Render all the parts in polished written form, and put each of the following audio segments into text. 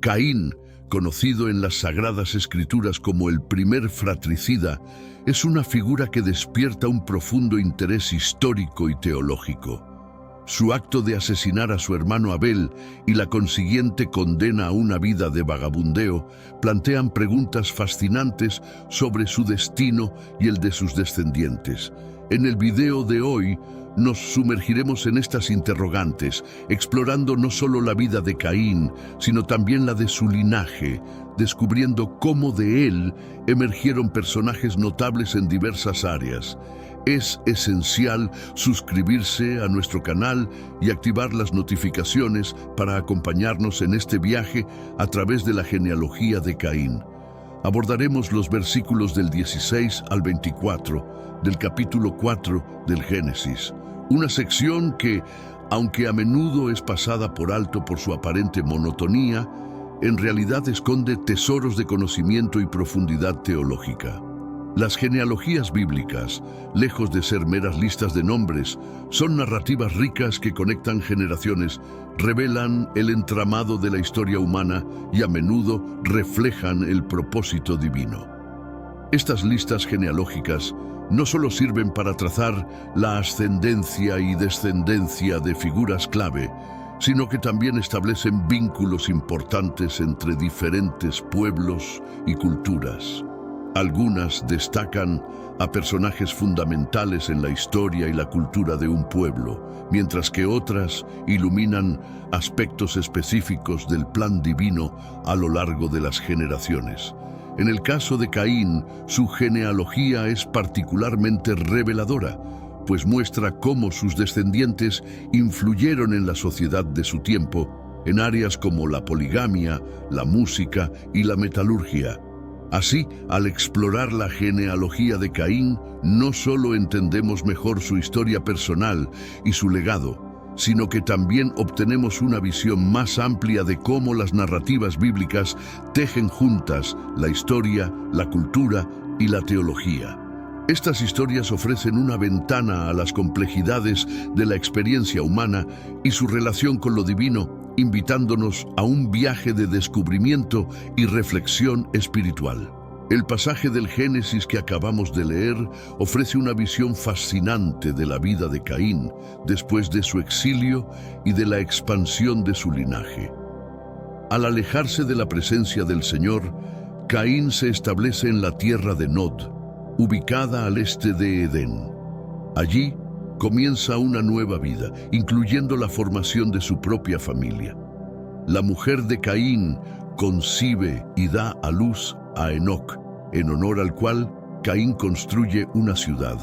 Caín, conocido en las Sagradas Escrituras como el primer fratricida, es una figura que despierta un profundo interés histórico y teológico. Su acto de asesinar a su hermano Abel y la consiguiente condena a una vida de vagabundeo plantean preguntas fascinantes sobre su destino y el de sus descendientes. En el video de hoy nos sumergiremos en estas interrogantes, explorando no solo la vida de Caín, sino también la de su linaje, descubriendo cómo de él emergieron personajes notables en diversas áreas. Es esencial suscribirse a nuestro canal y activar las notificaciones para acompañarnos en este viaje a través de la genealogía de Caín. Abordaremos los versículos del 16 al 24 del capítulo 4 del Génesis, una sección que, aunque a menudo es pasada por alto por su aparente monotonía, en realidad esconde tesoros de conocimiento y profundidad teológica. Las genealogías bíblicas, lejos de ser meras listas de nombres, son narrativas ricas que conectan generaciones, revelan el entramado de la historia humana y a menudo reflejan el propósito divino. Estas listas genealógicas no solo sirven para trazar la ascendencia y descendencia de figuras clave, sino que también establecen vínculos importantes entre diferentes pueblos y culturas. Algunas destacan a personajes fundamentales en la historia y la cultura de un pueblo, mientras que otras iluminan aspectos específicos del plan divino a lo largo de las generaciones. En el caso de Caín, su genealogía es particularmente reveladora, pues muestra cómo sus descendientes influyeron en la sociedad de su tiempo, en áreas como la poligamia, la música y la metalurgia. Así, al explorar la genealogía de Caín, no solo entendemos mejor su historia personal y su legado, sino que también obtenemos una visión más amplia de cómo las narrativas bíblicas tejen juntas la historia, la cultura y la teología. Estas historias ofrecen una ventana a las complejidades de la experiencia humana y su relación con lo divino, invitándonos a un viaje de descubrimiento y reflexión espiritual. El pasaje del Génesis que acabamos de leer ofrece una visión fascinante de la vida de Caín después de su exilio y de la expansión de su linaje. Al alejarse de la presencia del Señor, Caín se establece en la tierra de Nod, ubicada al este de Edén. Allí comienza una nueva vida, incluyendo la formación de su propia familia. La mujer de Caín concibe y da a luz a Enoc, en honor al cual Caín construye una ciudad.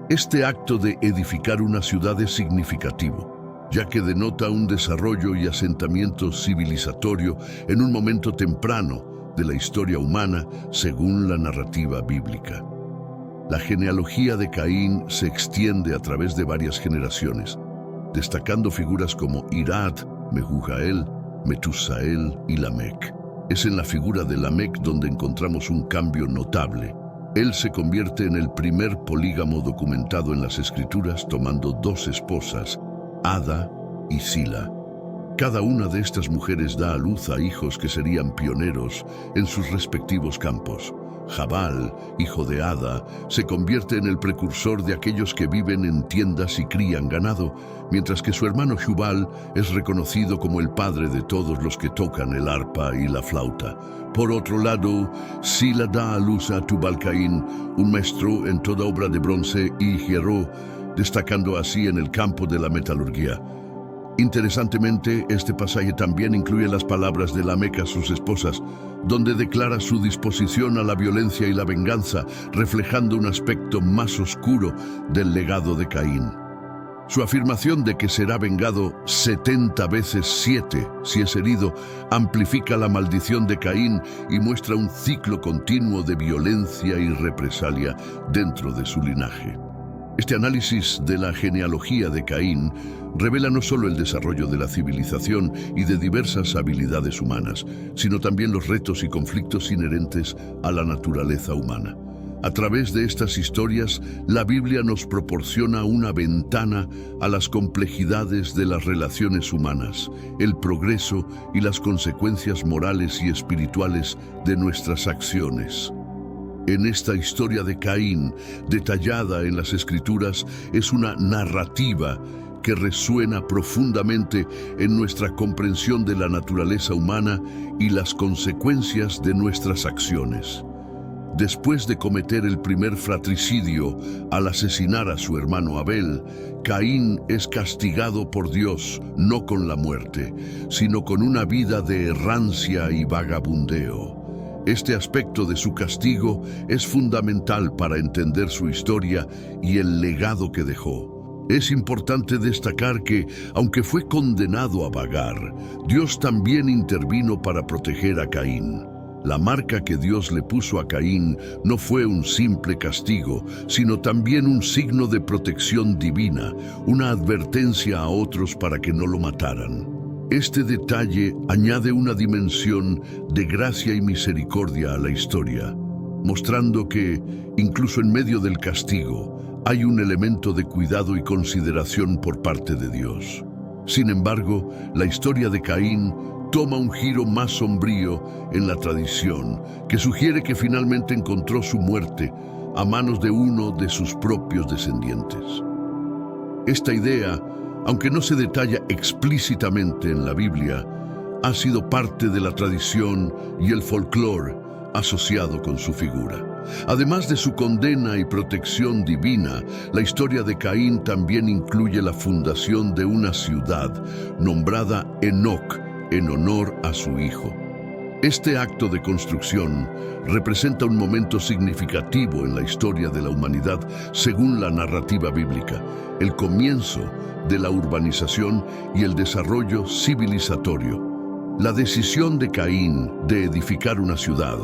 Este acto de edificar una ciudad es significativo, ya que denota un desarrollo y asentamiento civilizatorio en un momento temprano de la historia humana, según la narrativa bíblica. La genealogía de Caín se extiende a través de varias generaciones, destacando figuras como Irad, Mehujael, Metusael y Lamec. Es en la figura de Lamec donde encontramos un cambio notable. Él se convierte en el primer polígamo documentado en las Escrituras, tomando 2 esposas, Ada y Sila. Cada una de estas mujeres da a luz a hijos que serían pioneros en sus respectivos campos. Jabal, hijo de Ada, se convierte en el precursor de aquellos que viven en tiendas y crían ganado, mientras que su hermano Jubal es reconocido como el padre de todos los que tocan el arpa y la flauta. Por otro lado, Sila da a luz a Tubal-Caín, un maestro en toda obra de bronce y hierro, destacando así en el campo de la metalurgia. Interesantemente, este pasaje también incluye las palabras de Lamec a sus esposas, donde declara su disposición a la violencia y la venganza, reflejando un aspecto más oscuro del legado de Caín. Su afirmación de que será vengado 70 veces 7 si es herido, amplifica la maldición de Caín y muestra un ciclo continuo de violencia y represalia dentro de su linaje. Este análisis de la genealogía de Caín revela no solo el desarrollo de la civilización y de diversas habilidades humanas, sino también los retos y conflictos inherentes a la naturaleza humana. A través de estas historias, la Biblia nos proporciona una ventana a las complejidades de las relaciones humanas, el progreso y las consecuencias morales y espirituales de nuestras acciones. En esta historia de Caín, detallada en las Escrituras, es una narrativa que resuena profundamente en nuestra comprensión de la naturaleza humana y las consecuencias de nuestras acciones. Después de cometer el primer fratricidio al asesinar a su hermano Abel, Caín es castigado por Dios no con la muerte, sino con una vida de errancia y vagabundeo. Este aspecto de su castigo es fundamental para entender su historia y el legado que dejó. Es importante destacar que, aunque fue condenado a vagar, Dios también intervino para proteger a Caín. La marca que Dios le puso a Caín no fue un simple castigo, sino también un signo de protección divina, una advertencia a otros para que no lo mataran. Este detalle añade una dimensión de gracia y misericordia a la historia, mostrando que, incluso en medio del castigo, hay un elemento de cuidado y consideración por parte de Dios. Sin embargo, la historia de Caín toma un giro más sombrío en la tradición, que sugiere que finalmente encontró su muerte a manos de uno de sus propios descendientes. Esta idea, aunque no se detalla explícitamente en la Biblia, ha sido parte de la tradición y el folclore asociado con su figura. Además de su condena y protección divina, la historia de Caín también incluye la fundación de una ciudad nombrada Enoc, en honor a su hijo. Este acto de construcción representa un momento significativo en la historia de la humanidad según la narrativa bíblica, el comienzo de la urbanización y el desarrollo civilizatorio. La decisión de Caín de edificar una ciudad,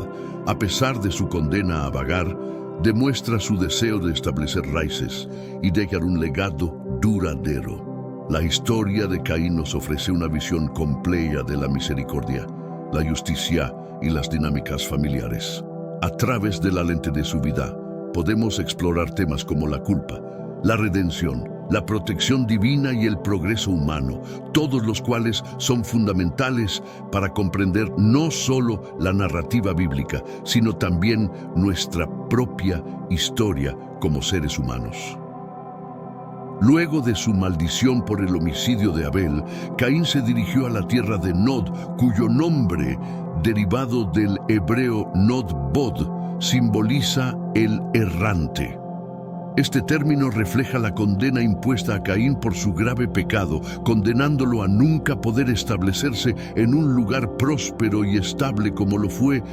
a pesar de su condena a vagar, demuestra su deseo de establecer raíces y dejar un legado duradero. La historia de Caín nos ofrece una visión completa de la misericordia, la justicia y las dinámicas familiares. A través de la lente de su vida, podemos explorar temas como la culpa, la redención, la protección divina y el progreso humano, todos los cuales son fundamentales para comprender no solo la narrativa bíblica, sino también nuestra propia historia como seres humanos. Luego de su maldición por el homicidio de Abel, Caín se dirigió a la tierra de Nod, cuyo nombre, derivado del hebreo Nod-bod, simboliza el errante. Este término refleja la condena impuesta a Caín por su grave pecado, condenándolo a nunca poder establecerse en un lugar próspero y estable como lo fue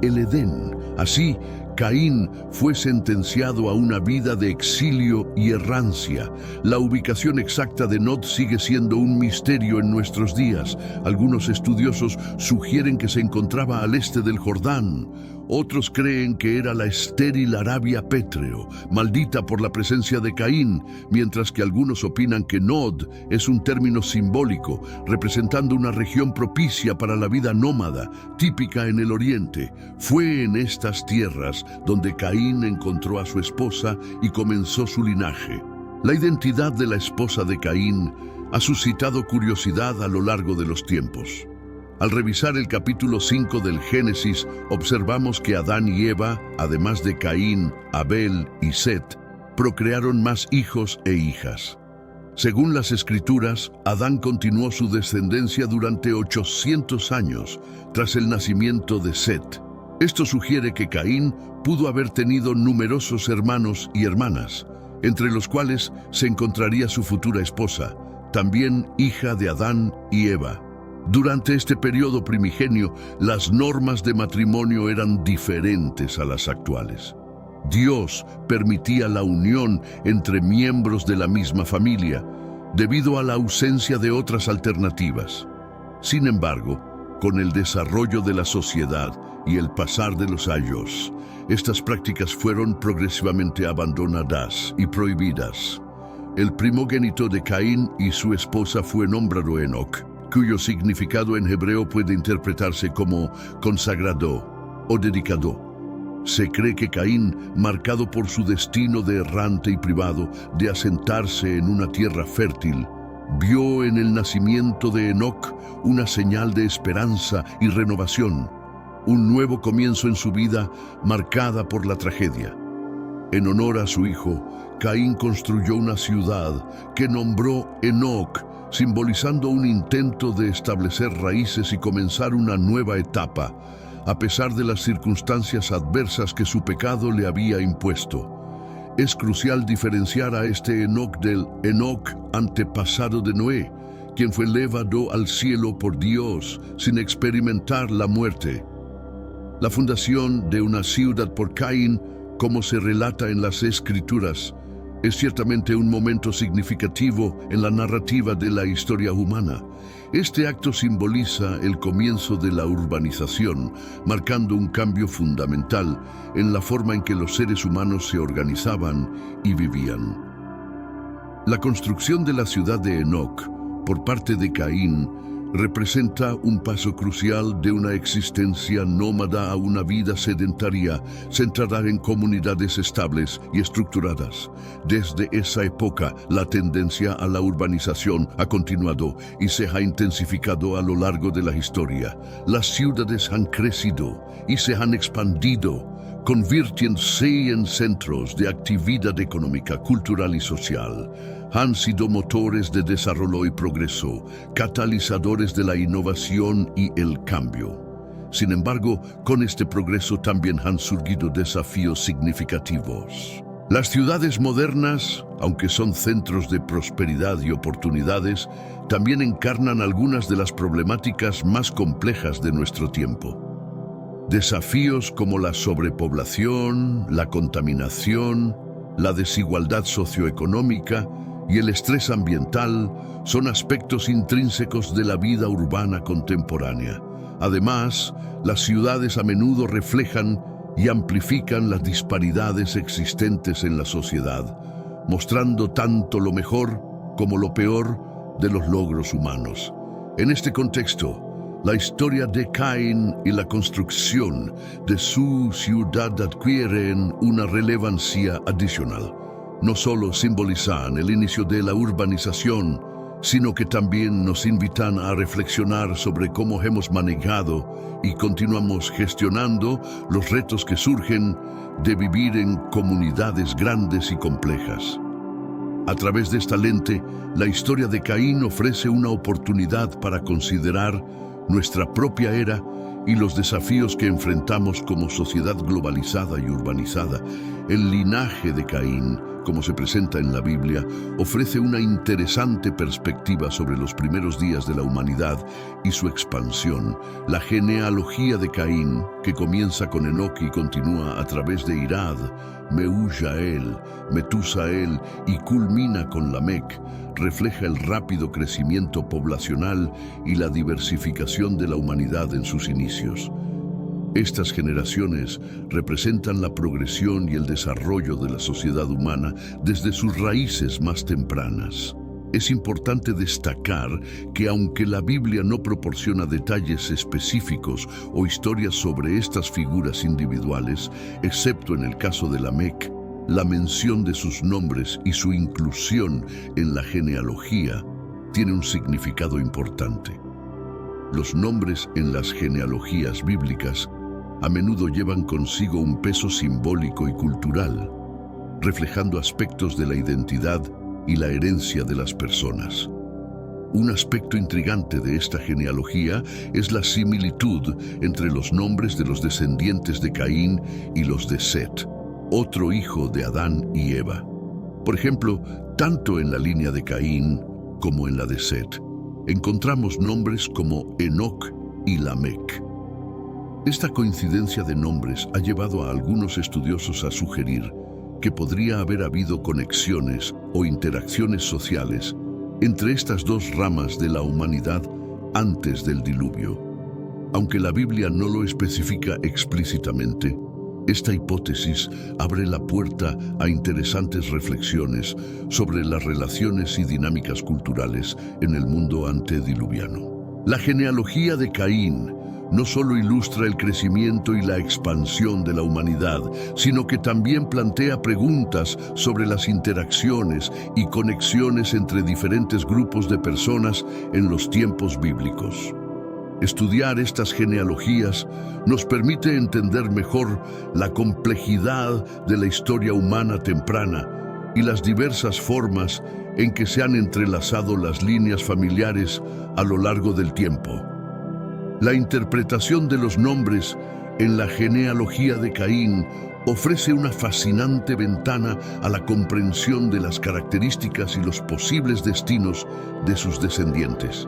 el Edén. Así, Caín fue sentenciado a una vida de exilio y errancia. La ubicación exacta de Nod sigue siendo un misterio en nuestros días. Algunos estudiosos sugieren que se encontraba al este del Jordán. Otros creen que era la estéril Arabia pétreo, maldita por la presencia de Caín, mientras que algunos opinan que Nod es un término simbólico, representando una región propicia para la vida nómada, típica en el Oriente. Fue en estas tierras donde Caín encontró a su esposa y comenzó su linaje. La identidad de la esposa de Caín ha suscitado curiosidad a lo largo de los tiempos. Al revisar el capítulo 5 del Génesis, observamos que Adán y Eva, además de Caín, Abel y Set, procrearon más hijos e hijas. Según las Escrituras, Adán continuó su descendencia durante 800 años tras el nacimiento de Set. Esto sugiere que Caín pudo haber tenido numerosos hermanos y hermanas, entre los cuales se encontraría su futura esposa, también hija de Adán y Eva. Durante este periodo primigenio, las normas de matrimonio eran diferentes a las actuales. Dios permitía la unión entre miembros de la misma familia, debido a la ausencia de otras alternativas. Sin embargo, con el desarrollo de la sociedad y el pasar de los años, estas prácticas fueron progresivamente abandonadas y prohibidas. El primogénito de Caín y su esposa fue nombrado Enoc, cuyo significado en hebreo puede interpretarse como consagrado o dedicado. Se cree que Caín, marcado por su destino de errante y privado de asentarse en una tierra fértil, vio en el nacimiento de Enoc una señal de esperanza y renovación, un nuevo comienzo en su vida marcada por la tragedia. En honor a su hijo, Caín construyó una ciudad que nombró Enoc, simbolizando un intento de establecer raíces y comenzar una nueva etapa, a pesar de las circunstancias adversas que su pecado le había impuesto. Es crucial diferenciar a este Enoc del Enoc antepasado de Noé, quien fue elevado al cielo por Dios sin experimentar la muerte. La fundación de una ciudad por Caín, como se relata en las Escrituras, es ciertamente un momento significativo en la narrativa de la historia humana. Este acto simboliza el comienzo de la urbanización, marcando un cambio fundamental en la forma en que los seres humanos se organizaban y vivían. La construcción de la ciudad de Enoc por parte de Caín representa un paso crucial de una existencia nómada a una vida sedentaria centrada en comunidades estables y estructuradas. Desde esa época, la tendencia a la urbanización ha continuado y se ha intensificado a lo largo de la historia. Las ciudades han crecido y se han expandido, convirtiéndose en centros de actividad económica, cultural y social. Han sido motores de desarrollo y progreso, catalizadores de la innovación y el cambio. Sin embargo, con este progreso también han surgido desafíos significativos. Las ciudades modernas, aunque son centros de prosperidad y oportunidades, también encarnan algunas de las problemáticas más complejas de nuestro tiempo. Desafíos como la sobrepoblación, la contaminación, la desigualdad socioeconómica y el estrés ambiental son aspectos intrínsecos de la vida urbana contemporánea. Además, las ciudades a menudo reflejan y amplifican las disparidades existentes en la sociedad, mostrando tanto lo mejor como lo peor de los logros humanos. En este contexto, la historia de Caín y la construcción de su ciudad adquieren una relevancia adicional. No solo simbolizan el inicio de la urbanización, sino que también nos invitan a reflexionar sobre cómo hemos manejado y continuamos gestionando los retos que surgen de vivir en comunidades grandes y complejas. A través de esta lente, la historia de Caín ofrece una oportunidad para considerar nuestra propia era y los desafíos que enfrentamos como sociedad globalizada y urbanizada. El linaje de Caín, como se presenta en la Biblia, ofrece una interesante perspectiva sobre los primeros días de la humanidad y su expansión. La genealogía de Caín, que comienza con Enoc y continúa a través de Irad, Mehujael, Metusael y culmina con Lamec, refleja el rápido crecimiento poblacional y la diversificación de la humanidad en sus inicios. Estas generaciones representan la progresión y el desarrollo de la sociedad humana desde sus raíces más tempranas. Es importante destacar que aunque la Biblia no proporciona detalles específicos o historias sobre estas figuras individuales, excepto en el caso de Lamec, la mención de sus nombres y su inclusión en la genealogía tiene un significado importante. Los nombres en las genealogías bíblicas a menudo llevan consigo un peso simbólico y cultural, reflejando aspectos de la identidad y la herencia de las personas. Un aspecto intrigante de esta genealogía es la similitud entre los nombres de los descendientes de Caín y los de Set, otro hijo de Adán y Eva. Por ejemplo, tanto en la línea de Caín como en la de Set, encontramos nombres como Enoc y Lamec. Esta coincidencia de nombres ha llevado a algunos estudiosos a sugerir que podría haber habido conexiones o interacciones sociales entre estas dos ramas de la humanidad antes del diluvio. Aunque la Biblia no lo especifica explícitamente, esta hipótesis abre la puerta a interesantes reflexiones sobre las relaciones y dinámicas culturales en el mundo antediluviano. La genealogía de Caín no solo ilustra el crecimiento y la expansión de la humanidad, sino que también plantea preguntas sobre las interacciones y conexiones entre diferentes grupos de personas en los tiempos bíblicos. Estudiar estas genealogías nos permite entender mejor la complejidad de la historia humana temprana y las diversas formas en que se han entrelazado las líneas familiares a lo largo del tiempo. La interpretación de los nombres en la genealogía de Caín ofrece una fascinante ventana a la comprensión de las características y los posibles destinos de sus descendientes.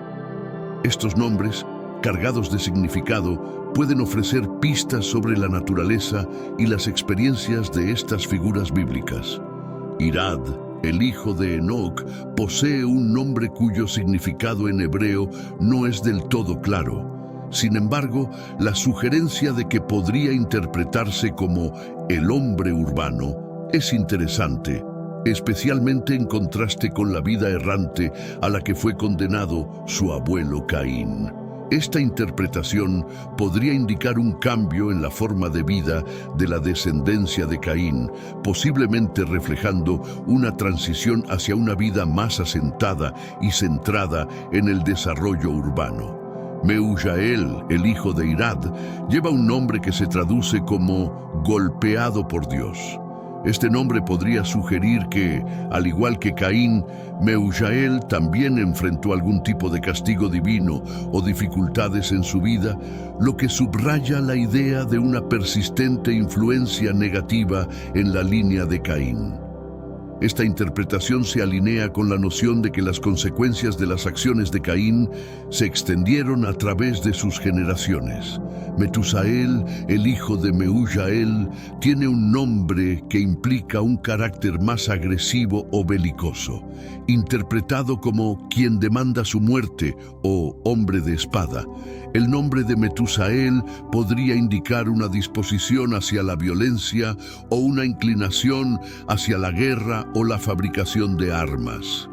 Estos nombres, cargados de significado, pueden ofrecer pistas sobre la naturaleza y las experiencias de estas figuras bíblicas. Irad, el hijo de Enoc, posee un nombre cuyo significado en hebreo no es del todo claro. Sin embargo, la sugerencia de que podría interpretarse como el hombre urbano es interesante, especialmente en contraste con la vida errante a la que fue condenado su abuelo Caín. Esta interpretación podría indicar un cambio en la forma de vida de la descendencia de Caín, posiblemente reflejando una transición hacia una vida más asentada y centrada en el desarrollo urbano. Meujael, el hijo de Irad, lleva un nombre que se traduce como golpeado por Dios. Este nombre podría sugerir que, al igual que Caín, Meujael también enfrentó algún tipo de castigo divino o dificultades en su vida, lo que subraya la idea de una persistente influencia negativa en la línea de Caín. Esta interpretación se alinea con la noción de que las consecuencias de las acciones de Caín se extendieron a través de sus generaciones. Metusael, el hijo de Meujael, tiene un nombre que implica un carácter más agresivo o belicoso, interpretado como quien demanda su muerte o hombre de espada. El nombre de Metusael podría indicar una disposición hacia la violencia o una inclinación hacia la guerra o la fabricación de armas.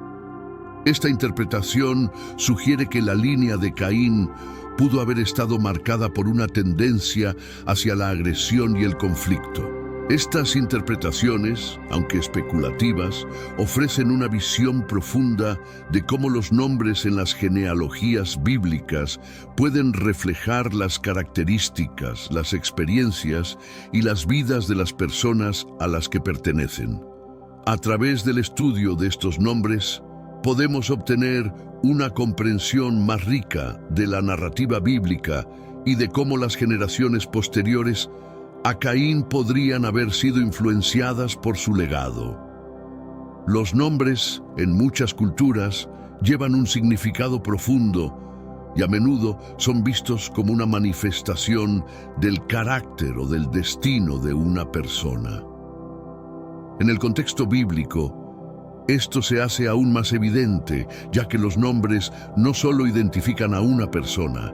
Esta interpretación sugiere que la línea de Caín pudo haber estado marcada por una tendencia hacia la agresión y el conflicto. Estas interpretaciones, aunque especulativas, ofrecen una visión profunda de cómo los nombres en las genealogías bíblicas pueden reflejar las características, las experiencias y las vidas de las personas a las que pertenecen. A través del estudio de estos nombres, podemos obtener una comprensión más rica de la narrativa bíblica y de cómo las generaciones posteriores a Caín podrían haber sido influenciadas por su legado. Los nombres, en muchas culturas, llevan un significado profundo y a menudo son vistos como una manifestación del carácter o del destino de una persona. En el contexto bíblico, esto se hace aún más evidente, ya que los nombres no solo identifican a una persona,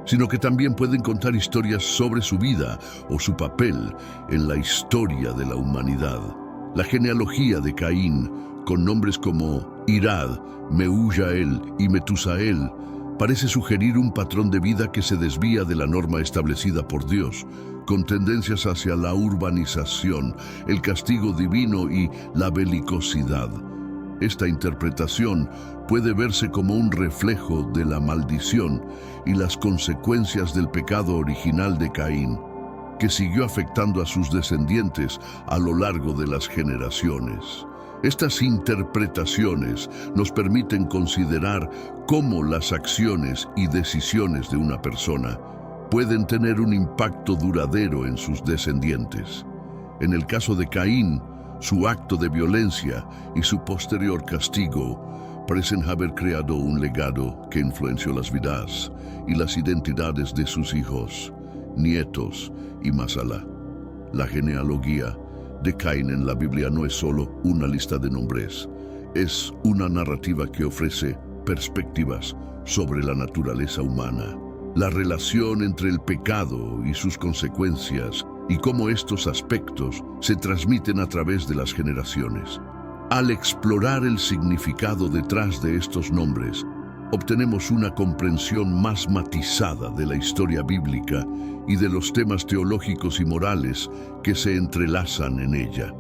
sino que también pueden contar historias sobre su vida o su papel en la historia de la humanidad. La genealogía de Caín, con nombres como Irad, Meujael y Metusael, parece sugerir un patrón de vida que se desvía de la norma establecida por Dios, con tendencias hacia la urbanización, el castigo divino y la belicosidad. Esta interpretación puede verse como un reflejo de la maldición y las consecuencias del pecado original de Caín, que siguió afectando a sus descendientes a lo largo de las generaciones. Estas interpretaciones nos permiten considerar cómo las acciones y decisiones de una persona pueden tener un impacto duradero en sus descendientes. En el caso de Caín, su acto de violencia y su posterior castigo parecen haber creado un legado que influenció las vidas y las identidades de sus hijos, nietos y más allá. La genealogía de Caín en la Biblia no es solo una lista de nombres, es una narrativa que ofrece perspectivas sobre la naturaleza humana, la relación entre el pecado y sus consecuencias, y cómo estos aspectos se transmiten a través de las generaciones. Al explorar el significado detrás de estos nombres, obtenemos una comprensión más matizada de la historia bíblica y de los temas teológicos y morales que se entrelazan en ella.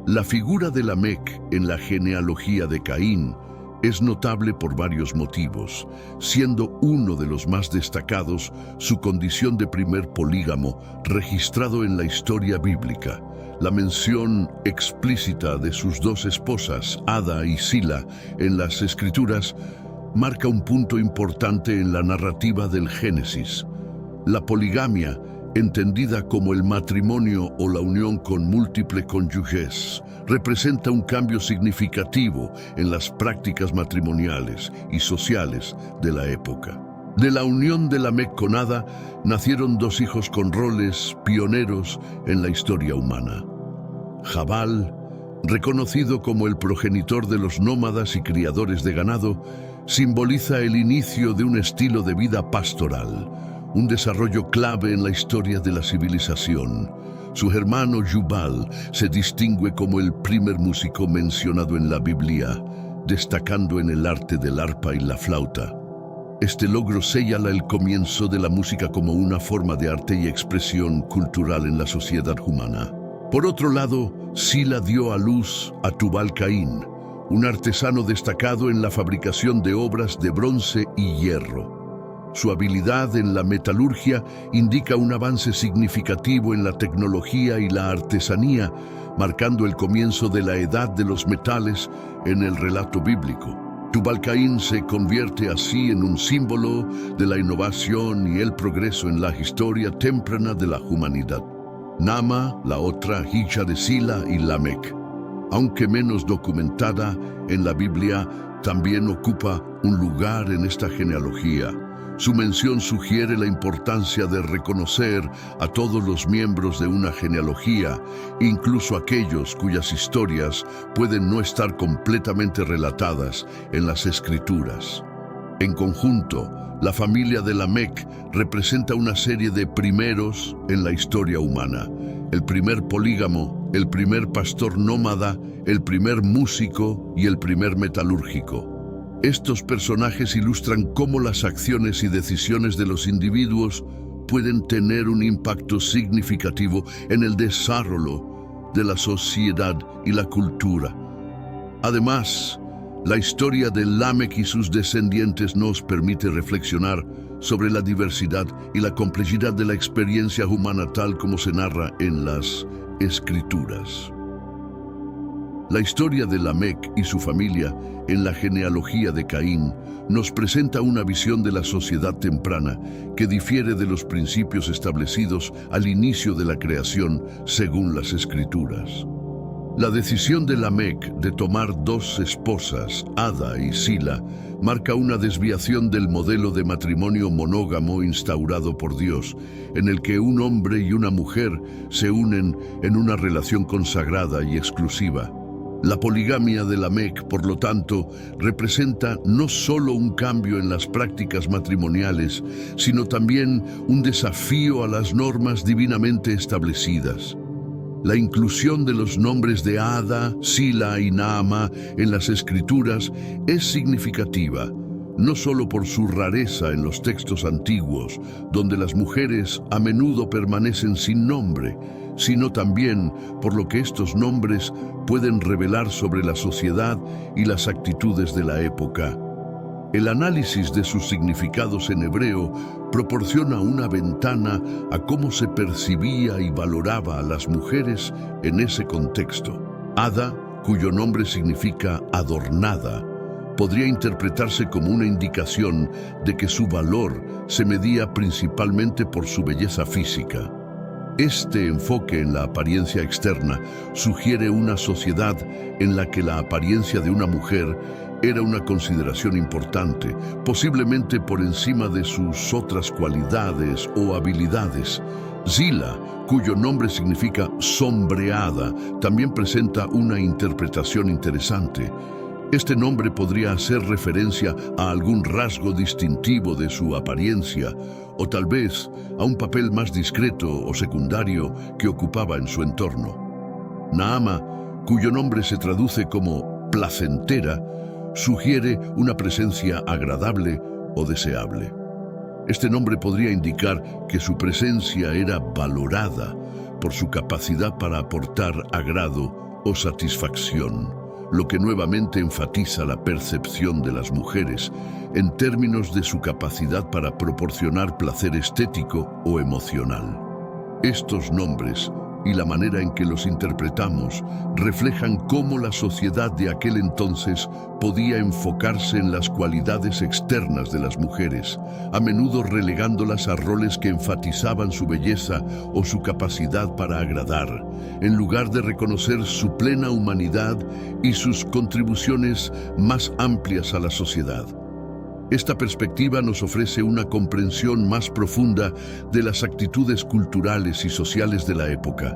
La figura de Lamec en la genealogía de Caín es notable por varios motivos, siendo uno de los más destacados su condición de primer polígamo registrado en la historia bíblica. La mención explícita de sus dos esposas, Ada y Sila, en las Escrituras, marca un punto importante en la narrativa del Génesis. La poligamia, entendida como el matrimonio o la unión con múltiples cónyuges, representa un cambio significativo en las prácticas matrimoniales y sociales de la época. De la unión de Lamec con Ada nacieron dos hijos con roles pioneros en la historia humana. Jabal, reconocido como el progenitor de los nómadas y criadores de ganado, simboliza el inicio de un estilo de vida pastoral, un desarrollo clave en la historia de la civilización. Su hermano Jubal se distingue como el primer músico mencionado en la Biblia, destacando en el arte del arpa y la flauta. Este logro señala el comienzo de la música como una forma de arte y expresión cultural en la sociedad humana. Por otro lado, Sila dio a luz a Tubal Caín, un artesano destacado en la fabricación de obras de bronce y hierro. Su habilidad en la metalurgia indica un avance significativo en la tecnología y la artesanía, marcando el comienzo de la edad de los metales en el relato bíblico. Tubal Caín se convierte así en un símbolo de la innovación y el progreso en la historia temprana de la humanidad. Naama, la otra hija de Sila y Lamec, aunque menos documentada en la Biblia, también ocupa un lugar en esta genealogía. Su mención sugiere la importancia de reconocer a todos los miembros de una genealogía, incluso aquellos cuyas historias pueden no estar completamente relatadas en las Escrituras. En conjunto, la familia de Lamec representa una serie de primeros en la historia humana: el primer polígamo, el primer pastor nómada, el primer músico y el primer metalúrgico. Estos personajes ilustran cómo las acciones y decisiones de los individuos pueden tener un impacto significativo en el desarrollo de la sociedad y la cultura. Además, la historia de Lamec y sus descendientes nos permite reflexionar sobre la diversidad y la complejidad de la experiencia humana tal como se narra en las Escrituras. La historia de Lamec y su familia en la genealogía de Caín nos presenta una visión de la sociedad temprana que difiere de los principios establecidos al inicio de la creación según las Escrituras. La decisión de Lamec de tomar dos esposas, Ada y Sila, marca una desviación del modelo de matrimonio monógamo instaurado por Dios, en el que un hombre y una mujer se unen en una relación consagrada y exclusiva. La poligamia de Lamec, por lo tanto, representa no solo un cambio en las prácticas matrimoniales, sino también un desafío a las normas divinamente establecidas. La inclusión de los nombres de Ada, Sila y Naama en las Escrituras es significativa, no solo por su rareza en los textos antiguos, donde las mujeres a menudo permanecen sin nombre, sino también por lo que estos nombres pueden revelar sobre la sociedad y las actitudes de la época. El análisis de sus significados en hebreo proporciona una ventana a cómo se percibía y valoraba a las mujeres en ese contexto. Ada, cuyo nombre significa adornada, podría interpretarse como una indicación de que su valor se medía principalmente por su belleza física. Este enfoque en la apariencia externa sugiere una sociedad en la que la apariencia de una mujer era una consideración importante, posiblemente por encima de sus otras cualidades o habilidades. Sila, cuyo nombre significa sombreada, también presenta una interpretación interesante. Este nombre podría hacer referencia a algún rasgo distintivo de su apariencia, o tal vez a un papel más discreto o secundario que ocupaba en su entorno. Naama, cuyo nombre se traduce como placentera, sugiere una presencia agradable o deseable. Este nombre podría indicar que su presencia era valorada por su capacidad para aportar agrado o satisfacción, lo que nuevamente enfatiza la percepción de las mujeres en términos de su capacidad para proporcionar placer estético o emocional. Estos nombres y la manera en que los interpretamos reflejan cómo la sociedad de aquel entonces podía enfocarse en las cualidades externas de las mujeres, a menudo relegándolas a roles que enfatizaban su belleza o su capacidad para agradar, en lugar de reconocer su plena humanidad y sus contribuciones más amplias a la sociedad. Esta perspectiva nos ofrece una comprensión más profunda de las actitudes culturales y sociales de la época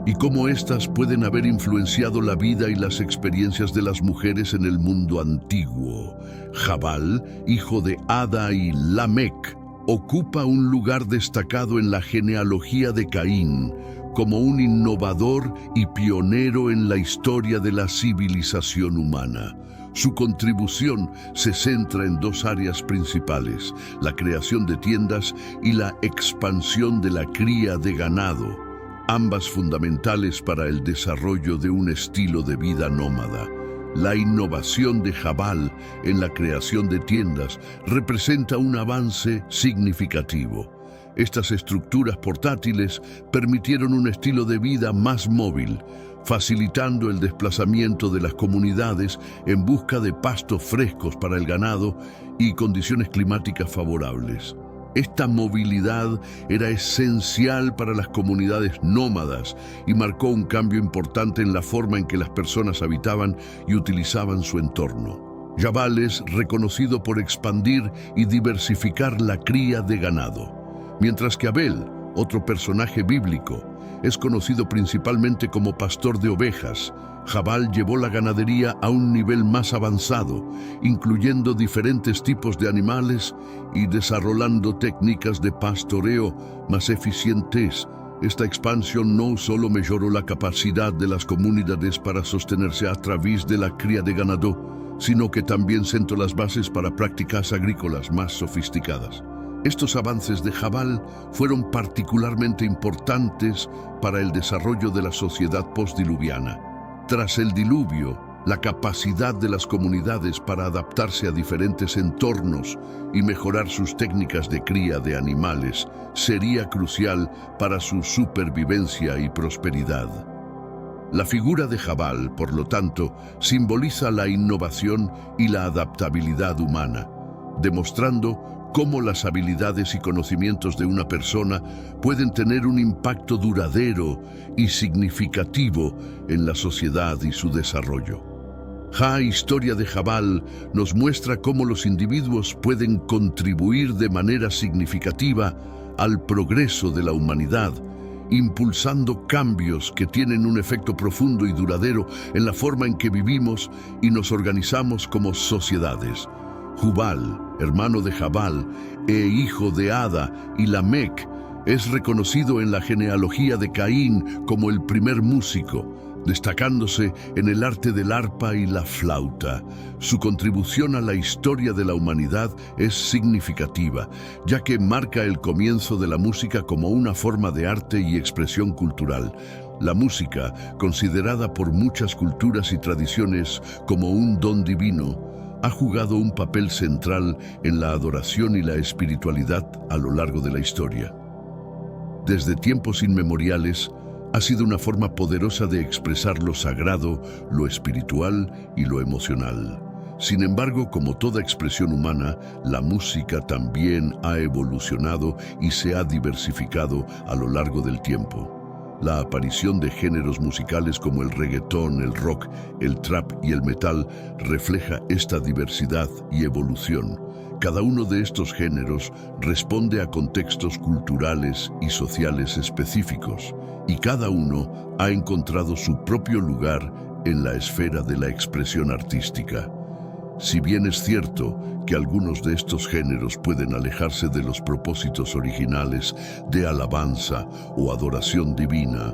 y cómo éstas pueden haber influenciado la vida y las experiencias de las mujeres en el mundo antiguo. Jabal, hijo de Ada y Lamec, ocupa un lugar destacado en la genealogía de Caín como un innovador y pionero en la historia de la civilización humana. Su contribución se centra en dos áreas principales: la creación de tiendas y la expansión de la cría de ganado, ambas fundamentales para el desarrollo de un estilo de vida nómada. La innovación de Jabal en la creación de tiendas representa un avance significativo. Estas estructuras portátiles permitieron un estilo de vida más móvil, facilitando el desplazamiento de las comunidades en busca de pastos frescos para el ganado y condiciones climáticas favorables. Esta movilidad era esencial para las comunidades nómadas y marcó un cambio importante en la forma en que las personas habitaban y utilizaban su entorno. Jabal es reconocido por expandir y diversificar la cría de ganado, mientras que Abel, otro personaje bíblico, es conocido principalmente como pastor de ovejas. Jabal llevó la ganadería a un nivel más avanzado, incluyendo diferentes tipos de animales y desarrollando técnicas de pastoreo más eficientes. Esta expansión no solo mejoró la capacidad de las comunidades para sostenerse a través de la cría de ganado, sino que también sentó las bases para prácticas agrícolas más sofisticadas. Estos avances de Jabal fueron particularmente importantes para el desarrollo de la sociedad postdiluviana. Tras el diluvio, la capacidad de las comunidades para adaptarse a diferentes entornos y mejorar sus técnicas de cría de animales sería crucial para su supervivencia y prosperidad. La figura de Jabal, por lo tanto, simboliza la innovación y la adaptabilidad humana, demostrando cómo las habilidades y conocimientos de una persona pueden tener un impacto duradero y significativo en la sociedad y su desarrollo. La historia de Jabal nos muestra cómo los individuos pueden contribuir de manera significativa al progreso de la humanidad, impulsando cambios que tienen un efecto profundo y duradero en la forma en que vivimos y nos organizamos como sociedades. Jubal, hermano de Jabal e hijo de Ada y Lamec, es reconocido en la genealogía de Caín como el primer músico, destacándose en el arte del arpa y la flauta. Su contribución a la historia de la humanidad es significativa, ya que marca el comienzo de la música como una forma de arte y expresión cultural. La música, considerada por muchas culturas y tradiciones como un don divino, ha jugado un papel central en la adoración y la espiritualidad a lo largo de la historia. Desde tiempos inmemoriales, ha sido una forma poderosa de expresar lo sagrado, lo espiritual y lo emocional. Sin embargo, como toda expresión humana, la música también ha evolucionado y se ha diversificado a lo largo del tiempo. La aparición de géneros musicales como el reggaetón, el rock, el trap y el metal refleja esta diversidad y evolución. Cada uno de estos géneros responde a contextos culturales y sociales específicos, y cada uno ha encontrado su propio lugar en la esfera de la expresión artística. Si bien es cierto que algunos de estos géneros pueden alejarse de los propósitos originales de alabanza o adoración divina,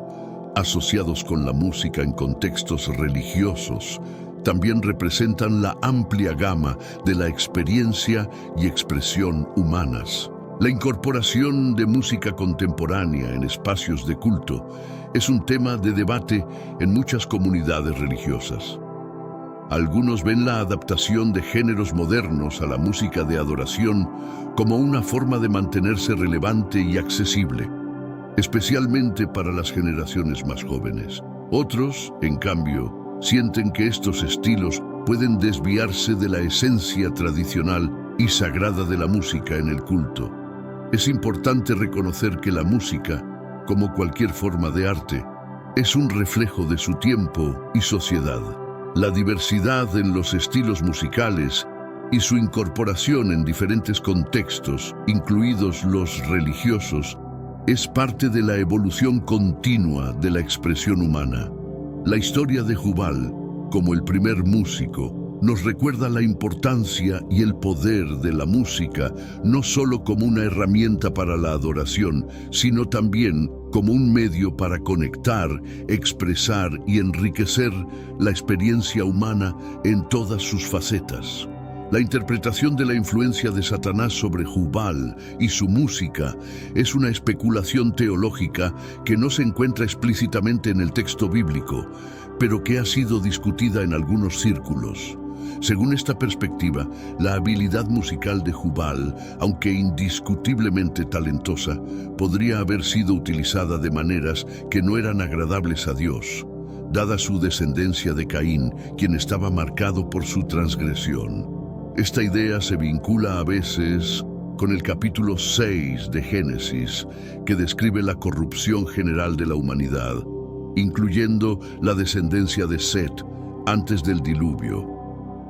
asociados con la música en contextos religiosos, también representan la amplia gama de la experiencia y expresión humanas. La incorporación de música contemporánea en espacios de culto es un tema de debate en muchas comunidades religiosas. Algunos ven la adaptación de géneros modernos a la música de adoración como una forma de mantenerse relevante y accesible, especialmente para las generaciones más jóvenes. Otros, en cambio, sienten que estos estilos pueden desviarse de la esencia tradicional y sagrada de la música en el culto. Es importante reconocer que la música, como cualquier forma de arte, es un reflejo de su tiempo y sociedad. La diversidad en los estilos musicales y su incorporación en diferentes contextos, incluidos los religiosos, es parte de la evolución continua de la expresión humana. La historia de Jubal, como el primer músico, nos recuerda la importancia y el poder de la música, no solo como una herramienta para la adoración, sino también como un medio para conectar, expresar y enriquecer la experiencia humana en todas sus facetas. La interpretación de la influencia de Satanás sobre Jubal y su música es una especulación teológica que no se encuentra explícitamente en el texto bíblico, pero que ha sido discutida en algunos círculos. Según esta perspectiva, la habilidad musical de Jubal, aunque indiscutiblemente talentosa, podría haber sido utilizada de maneras que no eran agradables a Dios, dada su descendencia de Caín, quien estaba marcado por su transgresión. Esta idea se vincula a veces con el capítulo 6 de Génesis, que describe la corrupción general de la humanidad, incluyendo la descendencia de Set antes del diluvio.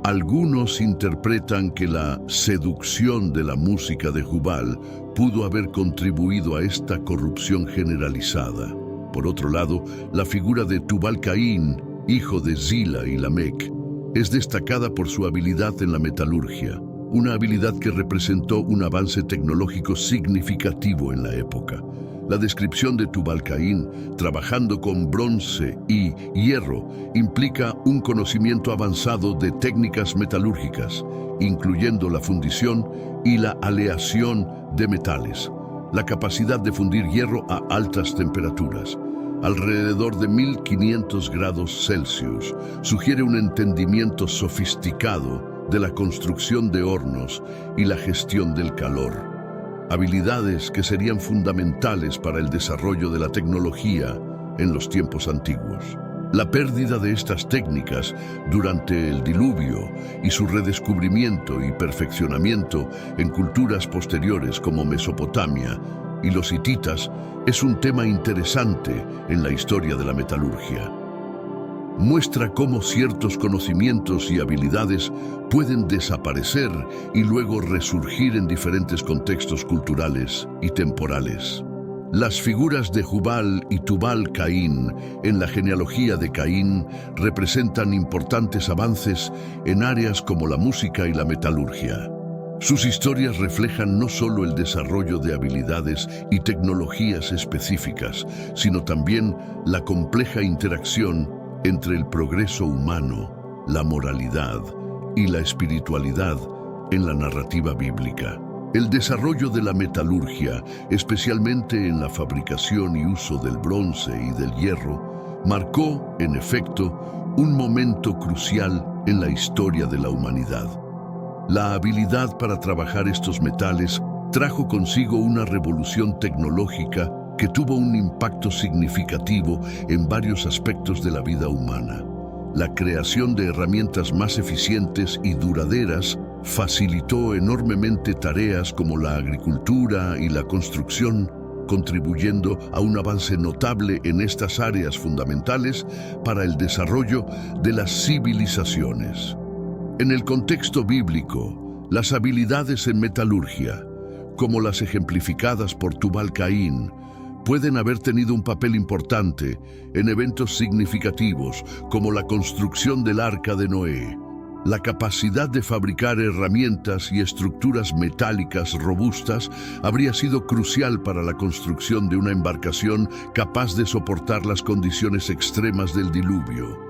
Algunos interpretan que la seducción de la música de Jubal pudo haber contribuido a esta corrupción generalizada. Por otro lado, la figura de Tubal-Caín, hijo de Zila y Lamec, es destacada por su habilidad en la metalurgia, una habilidad que representó un avance tecnológico significativo en la época. La descripción de Tubal-Caín trabajando con bronce y hierro implica un conocimiento avanzado de técnicas metalúrgicas, incluyendo la fundición y la aleación de metales, la capacidad de fundir hierro a altas temperaturas, alrededor de 1500 grados Celsius, sugiere un entendimiento sofisticado de la construcción de hornos y la gestión del calor. Habilidades que serían fundamentales para el desarrollo de la tecnología en los tiempos antiguos. La pérdida de estas técnicas durante el diluvio y su redescubrimiento y perfeccionamiento en culturas posteriores como Mesopotamia y los hititas es un tema interesante en la historia de la metalurgia. Muestra cómo ciertos conocimientos y habilidades pueden desaparecer y luego resurgir en diferentes contextos culturales y temporales. Las figuras de Jubal y Tubal-Caín en la genealogía de Caín representan importantes avances en áreas como la música y la metalurgia. Sus historias reflejan no solo el desarrollo de habilidades y tecnologías específicas, sino también la compleja interacción entre el progreso humano, la moralidad y la espiritualidad en la narrativa bíblica. El desarrollo de la metalurgia, especialmente en la fabricación y uso del bronce y del hierro, marcó, en efecto, un momento crucial en la historia de la humanidad. La habilidad para trabajar estos metales trajo consigo una revolución tecnológica que tuvo un impacto significativo en varios aspectos de la vida humana. La creación de herramientas más eficientes y duraderas facilitó enormemente tareas como la agricultura y la construcción, contribuyendo a un avance notable en estas áreas fundamentales para el desarrollo de las civilizaciones. En el contexto bíblico, las habilidades en metalurgia, como las ejemplificadas por Tubal-Caín, pueden haber tenido un papel importante en eventos significativos como la construcción del Arca de Noé. La capacidad de fabricar herramientas y estructuras metálicas robustas habría sido crucial para la construcción de una embarcación capaz de soportar las condiciones extremas del diluvio.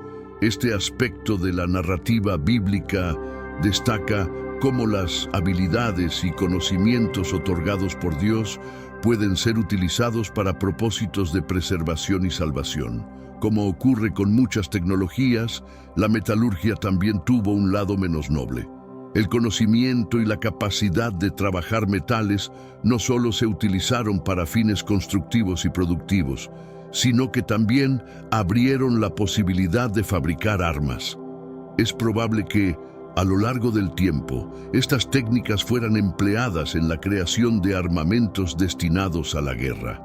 Este aspecto de la narrativa bíblica destaca cómo las habilidades y conocimientos otorgados por Dios pueden ser utilizados para propósitos de preservación y salvación. Como ocurre con muchas tecnologías, la metalurgia también tuvo un lado menos noble. El conocimiento y la capacidad de trabajar metales no solo se utilizaron para fines constructivos y productivos, sino que también abrieron la posibilidad de fabricar armas. Es probable que, a lo largo del tiempo, estas técnicas fueran empleadas en la creación de armamentos destinados a la guerra.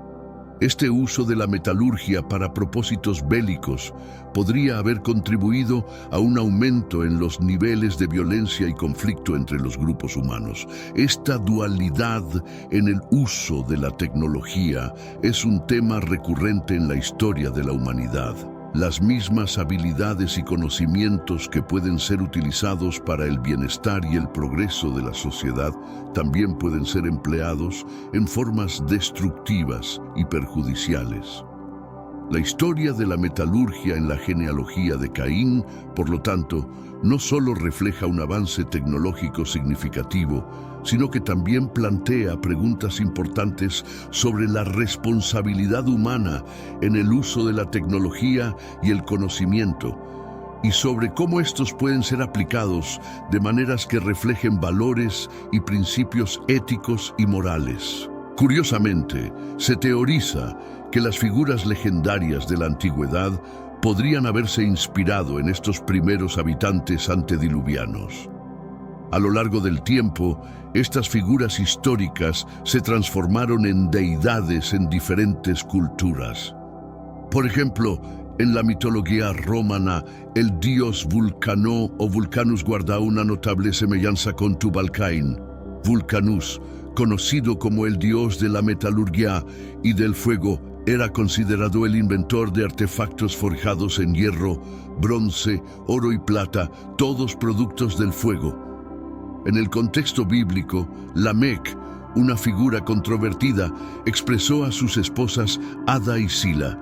Este uso de la metalurgia para propósitos bélicos podría haber contribuido a un aumento en los niveles de violencia y conflicto entre los grupos humanos. Esta dualidad en el uso de la tecnología es un tema recurrente en la historia de la humanidad. Las mismas habilidades y conocimientos que pueden ser utilizados para el bienestar y el progreso de la sociedad también pueden ser empleados en formas destructivas y perjudiciales. La historia de la metalurgia en la genealogía de Caín, por lo tanto, no solo refleja un avance tecnológico significativo, sino que también plantea preguntas importantes sobre la responsabilidad humana en el uso de la tecnología y el conocimiento, y sobre cómo estos pueden ser aplicados de maneras que reflejen valores y principios éticos y morales. Curiosamente, se teoriza que las figuras legendarias de la antigüedad podrían haberse inspirado en estos primeros habitantes antediluvianos. A lo largo del tiempo, estas figuras históricas se transformaron en deidades en diferentes culturas. Por ejemplo, en la mitología romana, el dios Vulcano o Vulcanus guarda una notable semejanza con Tubal-Caín. Vulcanus, conocido como el dios de la metalurgia y del fuego, era considerado el inventor de artefactos forjados en hierro, bronce, oro y plata, todos productos del fuego. En el contexto bíblico, Lamec, una figura controvertida, expresó a sus esposas Ada y Sila: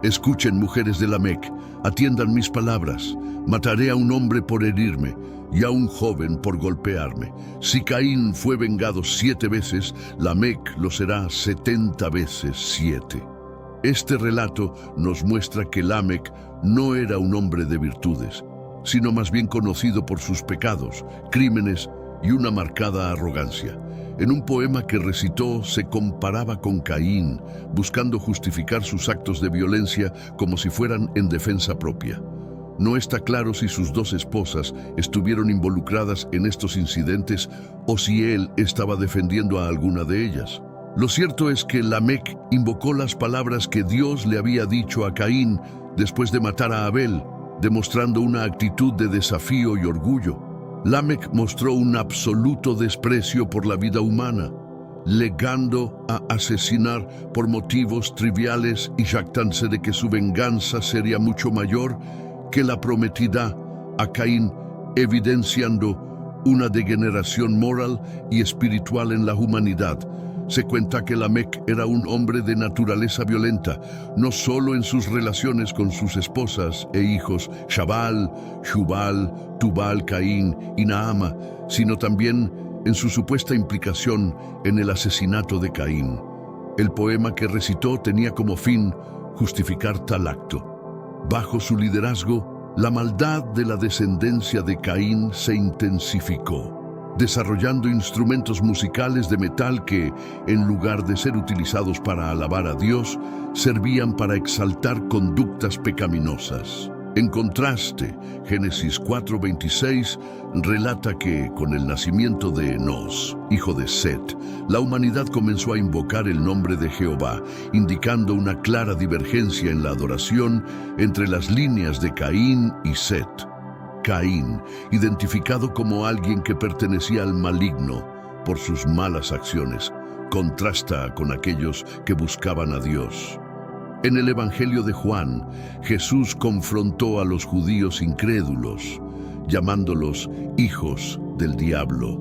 «Escuchen, mujeres de Lamec, atiendan mis palabras. Mataré a un hombre por herirme y a un joven por golpearme. Si Caín fue vengado 7 veces, Lamec lo será 70 veces 7». Este relato nos muestra que Lamec no era un hombre de virtudes, sino más bien conocido por sus pecados, crímenes y una marcada arrogancia. En un poema que recitó se comparaba con Caín, buscando justificar sus actos de violencia como si fueran en defensa propia. No está claro si sus 2 esposas estuvieron involucradas en estos incidentes o si él estaba defendiendo a alguna de ellas. Lo cierto es que Lamec invocó las palabras que Dios le había dicho a Caín después de matar a Abel, demostrando una actitud de desafío y orgullo. Lamec mostró un absoluto desprecio por la vida humana, legando a asesinar por motivos triviales y jactándose de que su venganza sería mucho mayor que la prometida a Caín, evidenciando una degeneración moral y espiritual en la humanidad. Se cuenta que Lamec era un hombre de naturaleza violenta, no solo en sus relaciones con sus esposas e hijos, Shabal, Shubal, Tubal, Caín y Naama, sino también en su supuesta implicación en el asesinato de Caín. El poema que recitó tenía como fin justificar tal acto. Bajo su liderazgo, la maldad de la descendencia de Caín se intensificó, desarrollando instrumentos musicales de metal que, en lugar de ser utilizados para alabar a Dios, servían para exaltar conductas pecaminosas. En contraste, Génesis 4:26 relata que, con el nacimiento de Enos, hijo de Set, la humanidad comenzó a invocar el nombre de Jehová, indicando una clara divergencia en la adoración entre las líneas de Caín y Set. Caín, identificado como alguien que pertenecía al maligno por sus malas acciones, contrasta con aquellos que buscaban a Dios. En el Evangelio de Juan, Jesús confrontó a los judíos incrédulos, llamándolos hijos del diablo,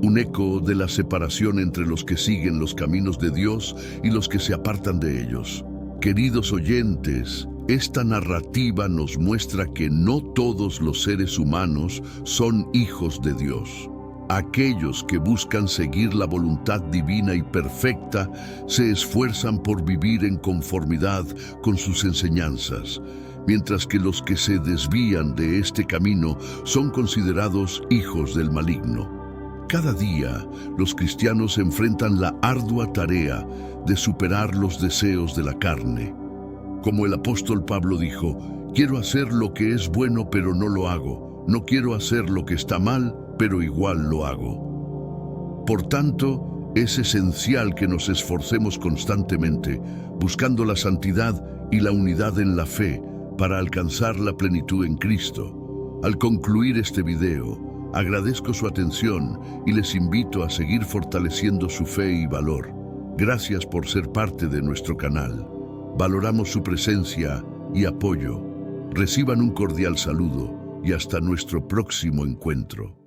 un eco de la separación entre los que siguen los caminos de Dios y los que se apartan de ellos. Queridos oyentes, Esta narrativa nos muestra que no todos los seres humanos son hijos de Dios. Aquellos que buscan seguir la voluntad divina y perfecta se esfuerzan por vivir en conformidad con sus enseñanzas, mientras que los que se desvían de este camino son considerados hijos del maligno. Cada día, los cristianos enfrentan la ardua tarea de superar los deseos de la carne. Como el apóstol Pablo dijo, quiero hacer lo que es bueno pero no lo hago, no quiero hacer lo que está mal pero igual lo hago. Por tanto, es esencial que nos esforcemos constantemente, buscando la santidad y la unidad en la fe para alcanzar la plenitud en Cristo. Al concluir este video, agradezco su atención y les invito a seguir fortaleciendo su fe y valor. Gracias por ser parte de nuestro canal. Valoramos su presencia y apoyo. Reciban un cordial saludo y hasta nuestro próximo encuentro.